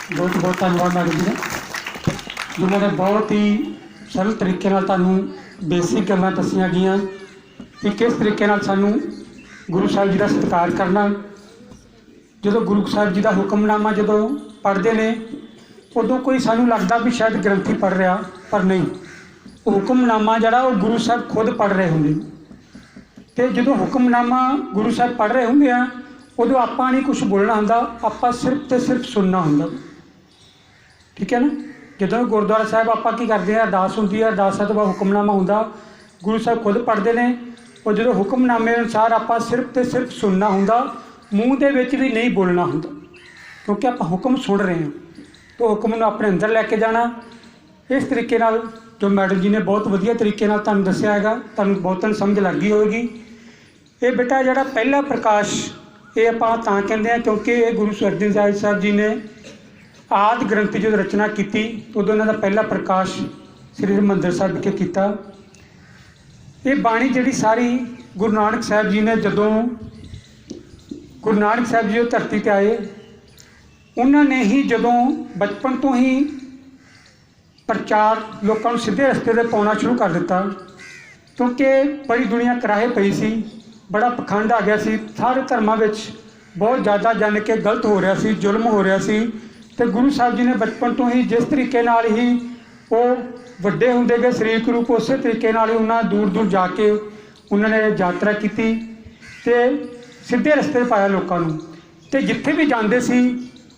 बहुत बहुत धन्यवाद मैडम जी ने जिन्होंने बहुत ही सरल तरीके नाल तुहानूं बेसिक गल्लां दस्सियां गईयां कि किस तरीके नाल सानूं गुरु साहिब जी का सत्कार करना। जो गुरु साहिब जी का हुक्मनामा जो पढ़ते हैं उदों कोई सानूं लगता भी शायद ग्रंथी पढ़ रहा, पर नहीं, वो हुक्मनामा जिहड़ा वो गुरु साहिब खुद पढ़ रहे होंगे। तो जो हुक्मनामा गुरु साहिब पढ़ रहे होंगे उदों आपां नहीं कुछ बोलना होंदा, आपां सिर्फ तो सिर्फ सुनना होंदा। ठीक है ना। जो गुरुद्वारा साहिब आपां की करते हैं, अरदास होंदी है, अरदास तो बाद हुक्मनामा होंदा, गुरु साहिब खुद पढ़ते हैं। और जो हुक्मनामे अनुसार आपां सिर्फ तो सिर्फ सुनना होंदा, मूँह दे विच भी नहीं बोलना होंदा, क्योंकि आपां हुक्म सुन रहे हैं। तो हुक्म नूं अपने अंदर लैके जाना। इस तरीके नाल जो मैडम जी ने बहुत वधिया तरीके नाल तुहानूं दस्सिया हैगा, तुहानूं बहुतां समझ लग गई होगी। ये बेटा जिहड़ा पहला प्रकाश ये आपां तां कहंदे हैं क्योंकि ये गुरु अर्जन साहिब जी ने आदि ग्रंथ जो रचना की उदों इन्हां दा पहला प्रकाश श्री हरिमंदर साहिब विखे कीता। ये बाणी जिहड़ी सारी गुरु नानक साहिब जी ने जदों गुरु नानक साहिब जी धरती पर आए, उन्होंने ही जदों बचपन तो ही प्रचार लोगों को सीधे रस्ते पर पाना शुरू कर दिता, क्योंकि बड़ी दुनिया कराहे पई सी, बड़ा पखंड आ गया सी, सारे धर्मां विच बहुत ज़्यादा जान के गलत हो रहा सी, जुल्म हो रहा सी। तो गुरु साहिब जी ने बचपन तो ही जिस तरीके नाल ही वो वड्डे होंदे गए शरीरक रूप, उस तरीके नाल ही उन्होंने दूर दूर जाके उन्होंने यात्रा की, सीधे रस्ते पाया लोगों को। तो जिथे भी जाते सी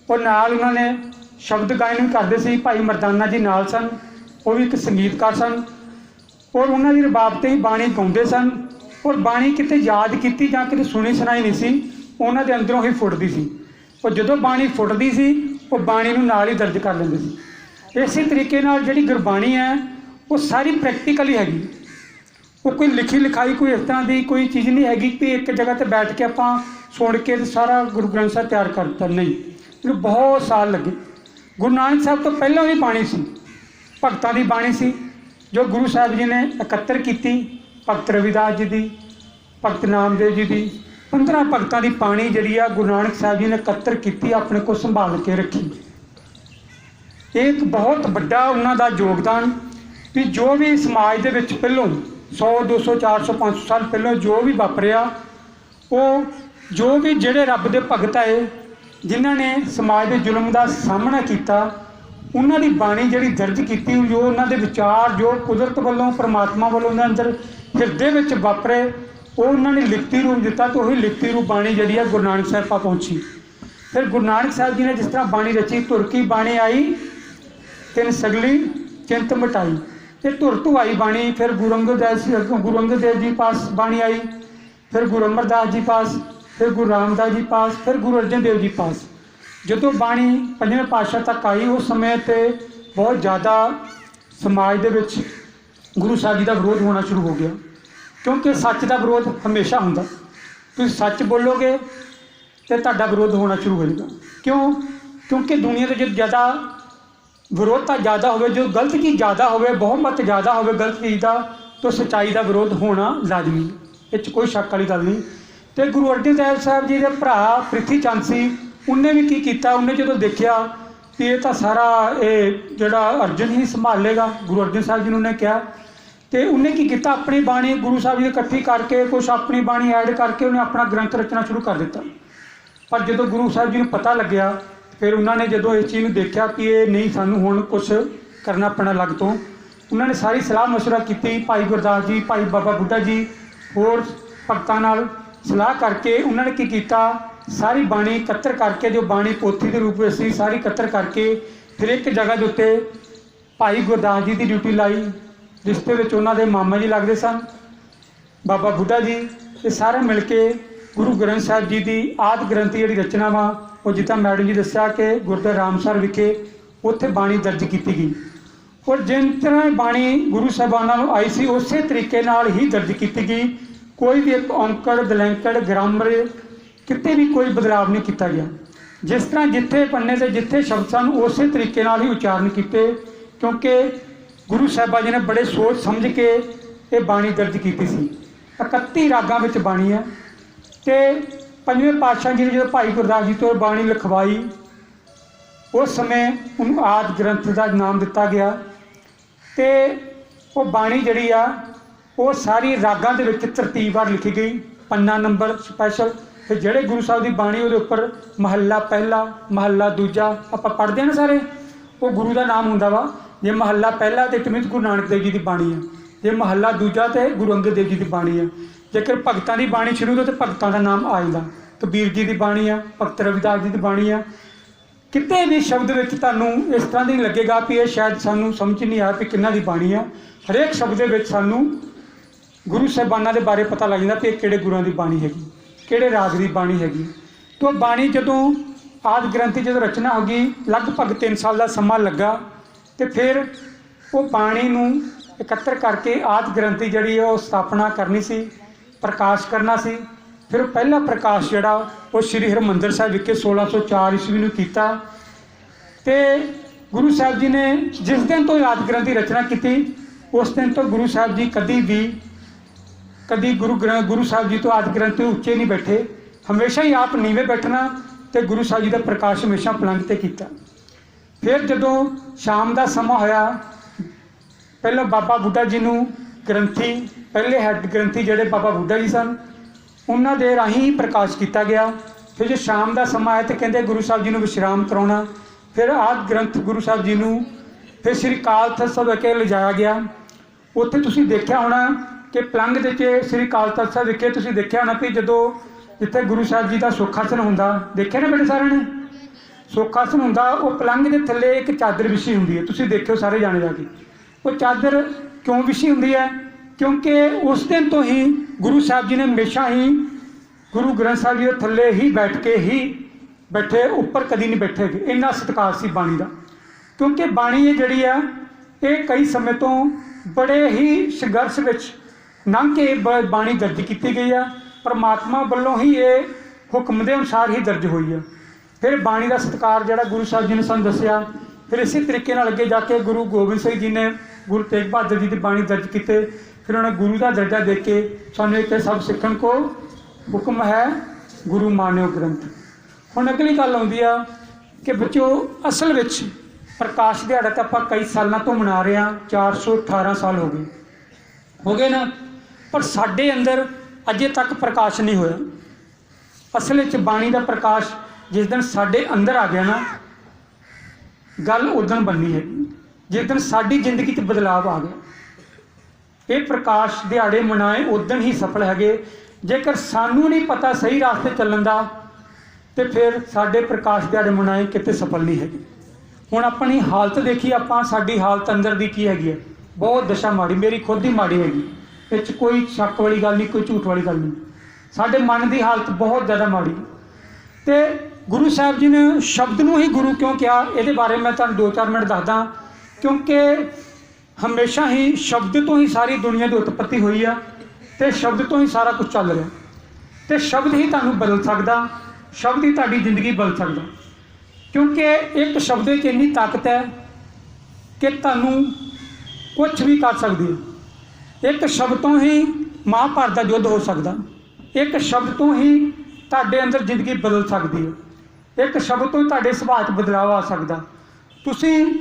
और नाल उन्होंने शब्द गायन भी करते सी। भाई मरदाना जी नाल सन, वो भी एक संगीतकार सन, और उन्होंने रबाब ते ही बाणी गाउंदे सन। और बाणी किते याद की जां किते सुनी सुनाई नहीं सी, उन्होंने दे अंदरों ही फुटदी सी। और जदों बाणी फुटदी सी वो बाणी नूं नाल ही दर्ज कर लेंदे सी। इसी तरीके नाल जिहड़ी गुरबाणी है वो सारी प्रैक्टिकली हैगी, वो कोई लिखी लिखाई कोई इस तरह की कोई चीज़ नहीं हैगी कि एक जगह पर बैठ के आपां सुन के सारा गुरु ग्रंथ साहिब तैयार करता। नहीं, इसमें बहुत साल लगे। गुरु नानक साहब तो पहलों भी बाणी सी, भगतां दी बाणी सी, जो गुरु साहिब जी ने एकत्र की। भगत रविदास जी की, भगत नामदेव जी की, 15 भगतां दी बाणी जिहड़ी आ गुरु नानक साहिब जी ने एकत्र की, अपने को संभाल के रखी। एक बहुत बड़ा उन्हां दा योगदान भी जो भी समाज दे विच पहलों 100 200 400 500 साल पहलों जो भी वापरिया, वो जो भी जिहड़े रब दे भगत आए जिन्हां ने समाज के जुल्म का सामना किया, उन्हां दी बाणी जिहड़ी दर्ज की, जो उन्हां दे विचार जो कुदरत वालों परमात्मा वालों उन्हां अंदर हिरदे विच वापरे, वो उन्होंने लिखती रूप दिता। तो वही लिखती रूप बाणी जिहड़ी है गुरु नानक साहिब तक पहुँची। फिर गुरु नानक साहिब जी ने जिस तरह बाणी रची, धुर की बाणी आई तिन सगली चिंत मिटाई, ये धुर तो आई बाणी। फिर गुरु अंगद देव जी पास बाणी आई, फिर गुरु अमरदास जी पास, फिर गुरु रामदास जी पास, फिर गुरु अर्जन देव जी पास। जो बाणी पंजवें पातशाह तक आई, उस समय पर बहुत ज़्यादा समाज के गुरु साहिब जी का विरोध होना शुरू हो गया, क्योंकि सच का विरोध हमेशा होंदा। तुम सच बोलोगे तो तुहाडा विरोध होना शुरू हो जाएगा। क्यों? क्योंकि दुनिया के जो ज़्यादा विरोधता ज़्यादा हो, जो गलत चीज़ ज़्यादा हो, बहुमत ज़्यादा हो गलत चीज़ का, तो सच्चाई का विरोध होना लाजमी, इस कोई शक वाली गल नहीं। तो गुरु अर्जन देव साहब जी के भरा प्रिथी चंद सी, उन्हें भी की किया। उन्हें जो देखा कि ये तो सारा ये जोड़ा अर्जन ही संभालेगा, गुरु अर्जन साहब जी ने उन्हें कहा, तो उन्हें की किया, अपनी बाणी गुरु साहब जी ने इकट्ठी करके कुछ अपनी बाणी ऐड करके उन्हें अपना ग्रंथ रचना शुरू कर दिता। पर जो गुरु साहब जी को पता लग्या, फिर उन्होंने जो इस चीज़ देखा कि ये नहीं सानू हुण कुछ करना पैना लग, तो उन्होंने सारी सलाह मशवरा की। भाई गुरदास जी, भाई बाबा बुढ़ा जी, होर भगतां नाल सलाह करके उन्होंने की किया, सारी बाणी इकत्र करके जो बाणी पोथी के रूप में सी सारी इकत्र करके फिर एक जगह के उत्ते भाई गुरदास जी की ड्यूटी लाई। रिश्ते में उन्होंने मामा जी लगते सन, बाबा बुढ़ा जी, ये सारे मिल के गुरु ग्रंथ साहिब जी की आदि ग्रंथ जी रचना वा वो जितना मैडम जी दस्या कि गुरुद्वारा रामसर विखे उत्थे बाणी दर्ज की गई। और जिन तरह बाणी गुरु साहबाना आई सी उस तरीके नाल ही दर्ज की गई। कोई भी एक औंकड़ दलैंकड़ ग्रामर किते भी कोई बदलाव नहीं किया गया। जिस तरह जिथे पन्ने से जिथे शब्द सन उस तरीके नाल ही उच्चारण किए, क्योंकि गुरु साहिबा जी ने बड़े सोच समझ के ये बाणी दर्ज की सी। 31 रागां विच बाणी है। तो पंजवें पातशाह जी ने जो भाई गुरदास जी तो बाणी लिखवाई उस समय उन्होंने आदि ग्रंथ का नाम दिता गया। तो वो बाणी जिहड़ी आ वो सारी रागां दे विच तरतीबवार लिखी गई, पन्ना नंबर स्पैशल। फिर जिहड़े गुरु साहब की बाणी उहदे उपर महला पहला महला दूजा आपां पढ़दे ना सारे, वो गुरु का नाम हुंदा वा। जे महला पहला तो इट मीनस गुरु नानक देव जी की बाणी है, जे महला दूजा तो गुरु अंगद देव जी की बाणी है। जेकर भगतां की बाणी शुरू तो भगतां का नाम आ जांदा, कबीर जी की बाणी आ, भगत रविदास जी की बाणी आ। किते भी शब्द में तुहानूं इस तरह नहीं लगेगा भी ये शायद सानूं समझ नहीं आया भी किन्हां दी बाणी आ। हरेक शब्द में सानूं गुरु साहिबानां दे बारे पता लग जाता भी किहड़े गुरुआं दी बाणी हैगी, किहड़े राग की बाणी हैगी। तो बाणी जदों आदि ग्रंथ की जदों रचना हो गई, लगभग 3 साल का समा लगा। तो फिर वो बाणी नूं इकट्ठा करके आदि ग्रंथ की जिहड़ी है वो स्थापना करनी सी, प्रकाश करना सी। फिर पहला प्रकाश जिहड़ा वो श्री हरमंदर साहिब विखे 1604 ईस्वी में किया। तो गुरु साहब जी ने जिस दिन तो आदि ग्रंथ की रचना की, उस दिन तो गुरु साहब जी कभी गुरु साहब जी तो आदि ग्रंथ तो उच्चे नहीं बैठे, हमेशा ही आप नीवें बैठना। तो गुरु साहब जी का प्रकाश हमेशा पलंग ते किया। फिर जदों शाम का समा होया, पहले बाबा बुढ़ा जी नूं ग्रंथी, पहले हैड ग्रंथी जिहड़े बाबा बुढ़ा जी सन, उन्हां दे राही प्रकाश किया गया। फिर जो शाम का समा आया तो कहते गुरु साहब जी नूं विश्राम कराउणा। फिर आदि ग्रंथ गुरु साहब जी नूं फिर श्री अकाल तख्त ਸਾਹਿਬ विखे लिजाया गया। उत्थे तुसीं देखिया होना कि पलंग दे के श्री अकाल तख्त ਸਾਹਿਬ विखे तुसीं देखिया होना भी जदों जिथे गुरु साहब जी का सुखासन हुंदा, देखिया ना बेटे सारे ने सुखासन हुंदा, वो पलंग के थल्ले एक चादर विछी हुंदी है। तुसीं देखियो सारे जाने जाके वो चादर क्यों विछी हुंदी है, क्योंकि उस दिन तो ही गुरु साहब जी ने हमेशा ही गुरु ग्रंथ साहब जी के थल्ले ही बैठ के ही बैठे, ऊपर कभी नहीं बैठे। इन्ना सत्कार सी बाणी का, क्योंकि बाणी ये जिहड़ी आ ये कई समय तो बड़े ही संघर्ष विच लंघ के बाणी दर्ज की गई है। परमात्मा वालों ही ये हुक्म के अनुसार ही दर्ज हुई है। फिर बाणी का सत्कार जिहड़ा गुरु साहब जी ने सानूं दस्सिया। फिर इसी तरीके नाल अगे जाके गुरु गोबिंद सिंह जी ने गुरु तेग बहादुर जी की बाणी दर्ज की। फिर उन्होंने गुरु का दर्जा दे के सानूं इत्थे सब सीखण को हुक्म है, गुरु मान्यो ग्रंथ। हुण अगली गल आउंदी आ कि बच्चों असल विच प्रकाश दिहाड़ा तो आपां कई सालों तो मना रहे हैं, 418 साल हो गए ना, पर साडे अंदर अजे तक प्रकाश नहीं होया। असल विच बाणी का प्रकाश जिस दिन साडे अंदर आ गया ना, गल उदन बननी है जिस दिन साडी जिंदगी च बदलाव आ गया। ये प्रकाश दिहाड़े मनाए उदन ही सफल है। जेकर सानू नहीं पता सही रास्ते चलण का तो फिर साडे प्रकाश दिहाड़े मनाए किते सफल नहीं है। हुण अपनी हालत देखिए, आपां साडी हालत अंदर की की हैगी है, बहुत दशा माड़ी, मेरी खुद ही माड़ी हैगी, इस कोई शक वाली गल नहीं, कोई झूठ वाली गल नहीं। साडे मन की हालत बहुत ज़्यादा माड़ी। तो गुरु साहब जी ने शब्द नूं ही गुरु क्यों कहा, ये बारे मैं तुहानूं 2-4 मिनट दसदा। क्योंकि हमेशा ही शब्द तो ही सारी दुनिया की उत्पत्ति हुई है, तो शब्द तो ही सारा कुछ चल रहा। तो शब्द ही तुहानूं बदल सकदा, शब्द ही तुहाडी जिंदगी बदल सकदा। क्योंकि एक शब्द में इन्नी ताकत है कि तुहानूं कुछ भी कर सकदी है। एक शब्द तो ही महाभारत का युद्ध हो सकता, एक शब्द तो ही तुहाडे अंदर जिंदगी बदल सकती है, एक शब्द तो तुहाडे सुभाਅ 'ਚ बदलाव आ सकता। तुसीं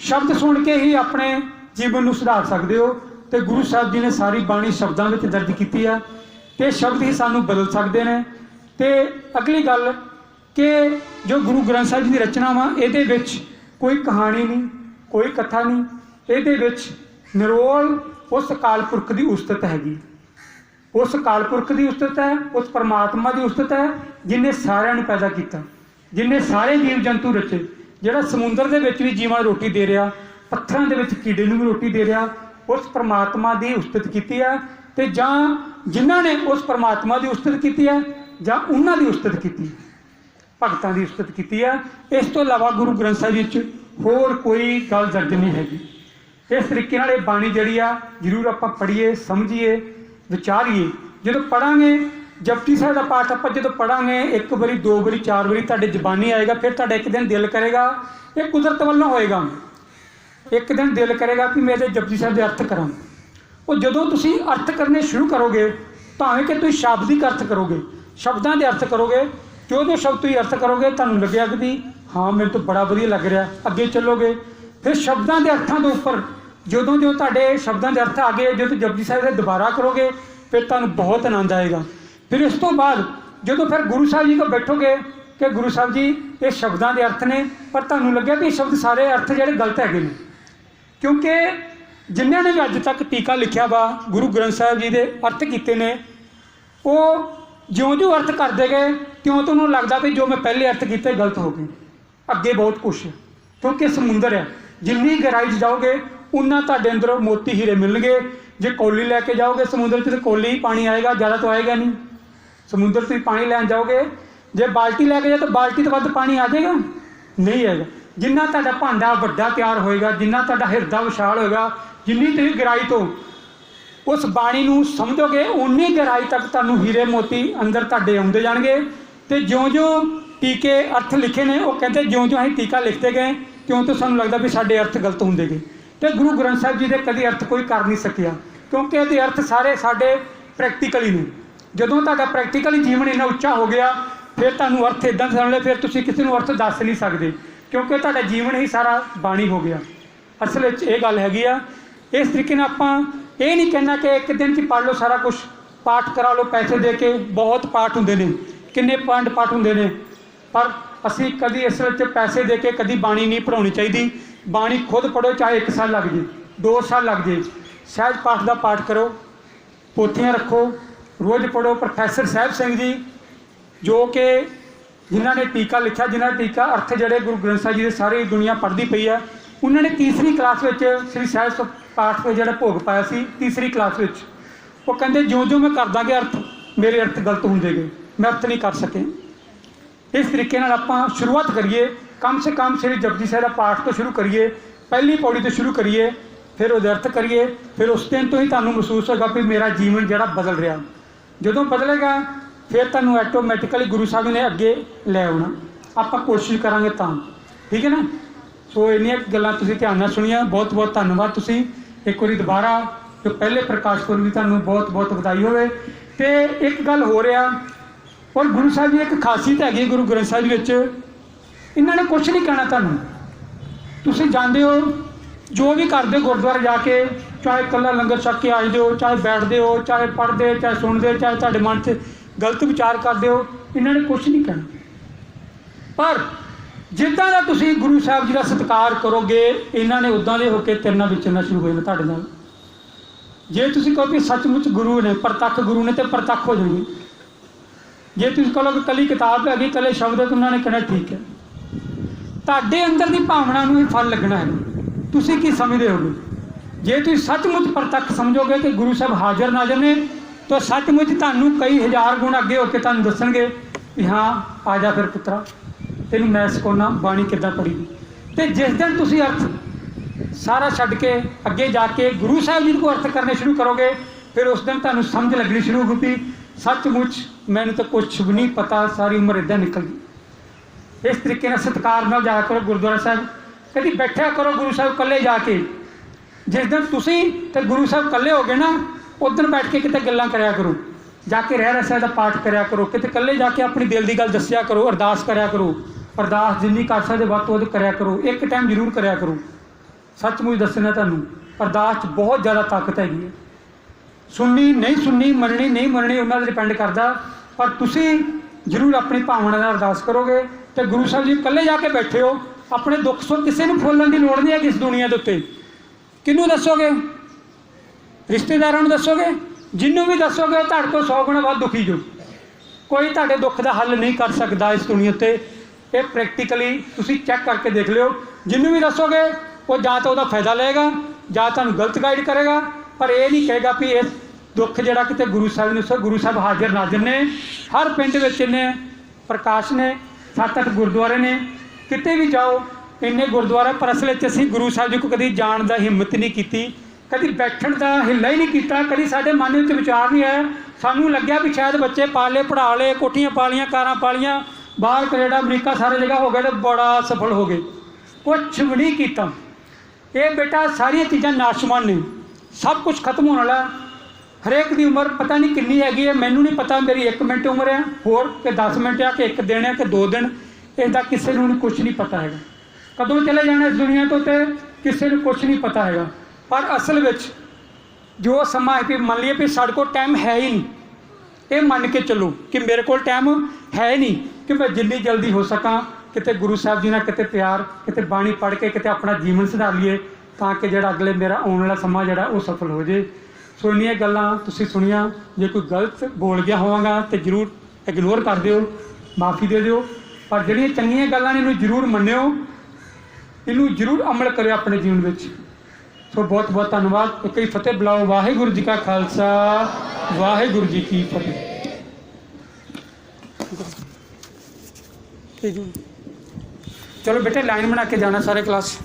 शब्द सुन के ही अपने जीवन को सुधार सकते हो। तो गुरु साहब जी ने सारी बाणी शब्दों में दर्ज की है, तो शब्द ही सानू बदल सकते हैं। तो अगली गल कि जो गुरु ग्रंथ साहब जी की रचना वा, ये कोई कहानी नहीं, कोई कथा नहीं, ये निरोल उस अकाल पुरख की उस्तत हैगी, उस अकाल पुरख की उस्तत है, उस परमात्मा की उस्तत है जिन्हें सारिਆਂ ਨੂੰ पैदा किया, जिन्हें सारे जीव जंतु रचे, जिहड़ा समुंदर दे विच भी जीवां नूं रोटी दे रहा, पत्थरां दे विच कीड़े नूं भी रोटी दे रहा, उस परमात्मा की उस्तत की है। तो जां जिन्हां ने उस परमात्मा की उस्तत की है जां उन्हां दी उस्तत की, भगतां की उस्तत की है। इस तो इलावा गुरु ग्रंथ साहिब जी होर कोई गल दर्ज नहीं हैगी। इस तरीके नाल बाणी जिहड़ी आ जरूर आपां पढ़ीए, समझिए, विचारीए। जो पढ़ांगे जपजी साहिब का पाठ आप जो पढ़ांगे, 1 बारी 2 बारी 4 बारी तुहाडे जबानी आएगा, फिर तुहाडा एक दिन दिल करेगा, ये कुदरत वालों होएगा, एक दिन दिल करेगा कि मैं जपजी साहिब के अर्थ करा। और जदों तुसीं अर्थ करने शुरू करोगे, भावें कि तुसीं शाब्दिक अर्थ करोगे, शब्दों के अर्थ करोगे, जो शब्द तुसीं अर्थ करोगे, तुहानूं लगेगा कि हाँ मैंने तो बड़ा वधिया लग रहा, अगे चलोगे। फिर शब्दों के अर्थों के उपर जो जो तुहाडे शब्दों के अर्थ आ गए, जो जपजी साहिब दे दोबारा करोगे फिर तुहानूं बहुत आनंद आएगा। फिर इस तो बाद जो फिर गुरु साहब जी को बैठोगे कि गुरु साहब जी ये शब्दों के अर्थ ने, पर तुहानूं लग्या कि शब्द सारे अर्थ जिहड़े गलत है, क्योंकि जिन्होंने ने भी अज तक टीका लिखा वा गुरु ग्रंथ साहिब जी के अर्थ किए ने, वो ज्यों ज्यों अर्थ करते गए त्यों तो उन्होंने लगता भी जो मैं पहले अर्थ किए गलत हो गए। अगे बहुत कुछ है, क्योंकि समुंदर है, जिन्नी गहराई जाओगे उन्ना तुहाडे अंदर मोती हीरे मिलणगे। जे कौली लैके जाओगे समुद्र से तो कौली ही पानी आएगा, ज़्यादा तो आएगा नहीं। समुद्र से पानी लैन जाओगे, जे बाल्टी लैके जाओ तो बाल्टी तो वध पानी आ जाएगा, नहीं आएगा। जिन्ना तुहाडा भांडा वड्डा तैयार होएगा, जिन्ना तुहाडा हिरदा विशाल होएगा, जिन्नी तुसीं गहराई तो उस बाणी नूं समझोगे उन्नी गहराई तक तुहानूं हीरे मोती अंदर तुहाडे आउंदे जाणगे। ते ज्यों ज्यों टीके अर्थ लिखे ने, वो कहते ज्यों ज्यों असीं टीका लिखते गए त्यों तो सानूं लगदा भी साडे अर्थ गलत हुंदे गए। तो गुरु ग्रंथ साहिब जी के कभी अर्थ कोई कर नहीं सकिया, क्योंकि ये अर्थ सारे साडे प्रैक्टिकली ने। जदों तुहाडा प्रैक्टिकली जीवन इन्ना उच्चा हो गया फिर तुहानूं अर्थ इदां सुण ले, फिर तुसीं किसी नूं अर्थ दस नहीं सकदे, क्योंकि तुहाडा जीवन ही सारा बाणी हो गया। असल में ये गल हैगी आ। इस तरीके नाल आपां ये नहीं कहना कि एक दिन च पढ़ लो सारा कुछ, पाठ करा लो पैसे दे के, बहुत पाठ हुंदे ने, किन्ने पाठ हुंदे ने, पर असीं कदी इस विच पैसे दे के कदी बाणी नहीं पढ़ाउणी चाहिदी। बाणी खुद पढ़ो, चाहे 1 साल लग जाए, 2 साल लग जाए, सहज पाठ का पाठ करो, पोथियां रखो, रोज़ पढ़ो। प्रोफैसर साहिब सिंह जी जो कि जिन्होंने टीका लिखा, जिन्होंने टीका अर्थ जोड़े गुरु ग्रंथ साहिब जी के सारी दुनिया पढ़ती पई है, उन्होंने तीसरी क्लास में श्री सहज पाठ पर जो भोग पाया सी, तीसरी क्लास में वो कहते ज्यों ज्यों मैं करदा गया अर्थ, मेरे अर्थ गलत होंदे गए, मैं अर्थ नहीं कर सके। इस तरीके नाल आपां शुरुआत करिए, कम से कम श्री जपजी साहिब का पाठ तो शुरू करिए, पहली पौड़ी तो शुरू करिए, फिर वो अर्थ करिए। फिर उस दिन तो ही तुहानूं महसूस होगा भी मेरा जीवन जिहड़ा बदल रहा। जदों बदलेगा फिर तुहानूं ऐटोमैटिकली गुरु साहब ने अगे लै आउणा। आपां कोशिश करांगे तां, ठीक है ना। सो इन्नियां गल्लां तुसीं ध्यान नाल सुणियां, बहुत बहुत धन्नवाद। तुसीं एक बारी दोबारा जो पहले प्रकाश पुरब दी तुहानूं बहुत बहुत बधाई होवे। ते एक गल हो रहा, और गुरु साहब की एक खासियत हैगी गुरु ग्रंथ साहिब विच, इन्होंने कुछ नहीं कहना तुहानूं। तुसीं जांदे हो, जो भी करदे गुरुद्वारे जाके, चाहे कल्ला लंगर छक के आए हो, चाहे बैठते हो, चाहे पढ़ते, चाहे सुनते, चाहे तुहाडे मन से गलत विचार करते हो, इन्होंने कुछ नहीं कहना। पर जिद्दां दा तुसीं गुरु साहब जी का सत्कार करोगे, इन्होंने उदां दे होकर तेरे नाल विचरना शुरू हो जाना तुहाडे नाल। जे तुसीं कहो कि सचमुच गुरु ने, प्रतख गुरु ने, तो प्रतख हो जाएंगे। जे तुसीं कहो कि कली किताब हैगी, कले शब्द है, तो उन्होंने कहना ठीक है। तुहाडे अंदर की भावना नूं ही फल लगना है। तुसीं की समझदे होगे? जे तुसीं सचमुच प्रतख समझोगे कि गुरु साहब हाजिर नाज़र ने, तो सचमुच तुहानूं कई हज़ार गुण अगे होकर तुहानूं दसणगे कि हाँ आ जा फिर पुत्रा, तेनूं मैं सिखाउणा बाणी किद्दां पढ़ी दी। ते जिस दिन तुसीं अर्थ सारा छड्ड के अगे जाके गुरु साहब जी को अर्थ करने शुरू करोगे, फिर उस दिन तुहानूं समझ लगनी शुरू होगी सचमुच मैनूं तो कुछ भी नहीं पता, सारी उम्र इदां निकल गई। इस तरीके नाल सत्कार नाल जाया करो गुरुद्वारा साहब, कभी बैठा करो गुरु साहब कल्ले जाके। जिस दिन तुसीं ते गुरु साहब कल्ले हो गए ना, उस दिन बैठ के किते गल्लां करया करो, जाके रहरास साहिब दा पाठ करया करो, किते कल्ले जाके अपनी दिल की गल दस्सिया करो, अरदास करया करो, अरदास जिन्नी कर सकदे वध तो वध करया करो, एक टाइम जरूर करया करो। सचमुच दसना तुहानूं अरदास च बहुत ज़्यादा ताकत हैगी है। सुननी नहीं सुननी, मननी नहीं मननी, उन्हां ते डिपेंड करदा, पर तुसीं जरूर अपनी भावना नाल अरदास करोगे। तो गुरु साहब जी कल्ले जाके बैठे हो, अपने दुख सुख किसी नूं फुल्लण की लोड़ नहीं है इस दुनिया के उत्ते। किनूं दसोगे? रिश्तेदारां नूं दसोगे? जिन्नूं भी दसोगे तुहाडे तो 100 गुणा वध दुखी जो। कोई तुहाडे दुख का हल नहीं कर सकता इस दुनिया उत्ते। ये प्रैक्टिकली तुसीं चैक करके देख लिओ। जिन्नूं भी दसोगे वो जां तो उहदा फायदा लेगा, जां तुहानूं गलत गाइड करेगा, पर यह नहीं कहेगा भी इस दुख जिहड़ा किते गुरु साहब ने, गुरु साहब हाजिर नाज़र ने। हर पिंड विच इन्ने प्रकाश ने, 7-8 गुरुद्वारे ने, किते भी जाओ इन्ने गुरुद्वारे। पर असल में असीं गुरु साहब जी को कभी जाण दा हिम्मत नहीं की, कभी बैठण का हिला ही नहीं किया, कभी साडे मन में विचार नहीं आया। सानूं लग्या भी शायद बच्चे पाल ले, पढ़ा ले, कोठियां पा लियां, कारां पा लियां, बाहर कनेडा अमरीका सारी जगह हो गए तो बड़ा सफल हो गए। कुछ भी नहीं किया। ये बेटा सारिया चीज़ां नाशमान ने, सब कुछ खत्म होने वाला। हरेक की उम्र पता नहीं कितनी हैगी है, मैनू नहीं पता मेरी 1 मिनट उम्र है, होर कि 10 मिनट है, कि 1 दिन है, कि 2 दिन। इसका किसी को कुछ नहीं पता है, कदों चले जाना इस दुनिया तो किसी को कुछ नहीं पता है। पर असल में जो समा है कि मान लीए भी साढ़े को टाइम है ही नहीं, ये मान के चलो कि मेरे को टाइम है ही नहीं कि मैं जिन्नी जल्दी हो सका किते गुरु साहब जी नाल किते प्यार किते बाणी पढ़ के किते अपना जीवन सुधार लीए, ताकि जो अगले मेरा आने वाला समा जोड़ा वो सफल हो जाए। सो इन्नियां गल्लां तुसीं सुनिया, जे कोई गलत बोल गया होवांगा तो जरूर इग्नोर कर दिओ, माफ़ी दे दिओ, पर जिहड़ियां चंगियां गल्लां ने इन्हूं जरूर मन्निओ, इन्हूं जरूर अमल करिओ अपने जीवन में। सो बहुत बहुत धन्यवाद। एक ही फतेह बुलाओ। वाहिगुरू जी का खालसा, वाहिगुरू जी की फतेह। चलो बेटे लाइन बना के जाना सारे क्लास।